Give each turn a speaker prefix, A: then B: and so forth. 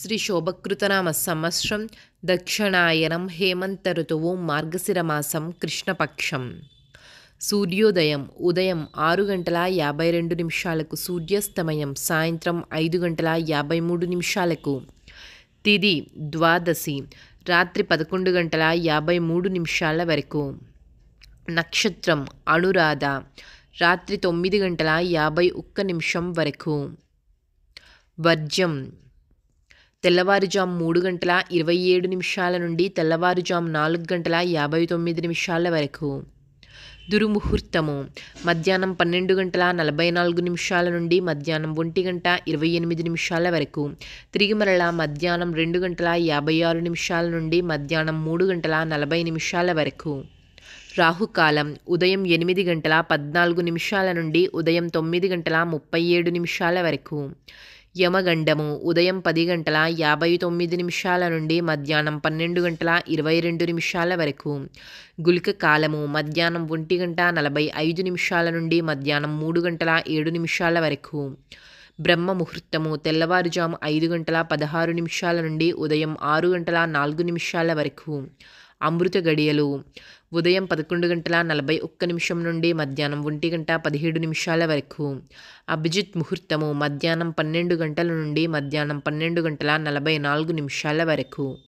A: శ్రీ శోభకృతనామ సంవత్సరం దక్షిణాయనం హేమంత ఋతువు మార్గశిర మాసం కృష్ణపక్షం. సూర్యోదయం ఉదయం 6:52 సూర్యాస్తమయం సాయంత్రం 5:53. తిథి ద్వాదశి రాత్రి 11:53 వరకు. నక్షత్రం అనురాధ రాత్రి 9:51 వరకు. వర్జ్యం తెల్లవారుజాము 3:27 నుండి తెల్లవారుజాము 4:59 వరకు. దుర్ముహూర్తము మధ్యాహ్నం 12:44 నుండి మధ్యాహ్నం 1:28 వరకు. తిరిగి మరలా మధ్యాహ్నం 2:56 నుండి మధ్యాహ్నం 3:40 వరకు. రాహుకాలం ఉదయం 8:14 నుండి ఉదయం 9:37 వరకు. యమగండము ఉదయం 10:59 నుండి మధ్యాహ్నం 12:22 వరకు. గుళిక కాలము మధ్యాహ్నం 1:45 నుండి మధ్యాహ్నం 3:07 వరకు. బ్రహ్మ ముహూర్తము తెల్లవారుజాము 5:16 నుండి ఉదయం 6:04 వరకు. అమృత గడియలు ఉదయం 11:41 నుండి మధ్యాహ్నం 1:17 వరకు. అభిజిత్ ముహూర్తము మధ్యాహ్నం 12 గంటల నుండి మధ్యాహ్నం 12:44 వరకు.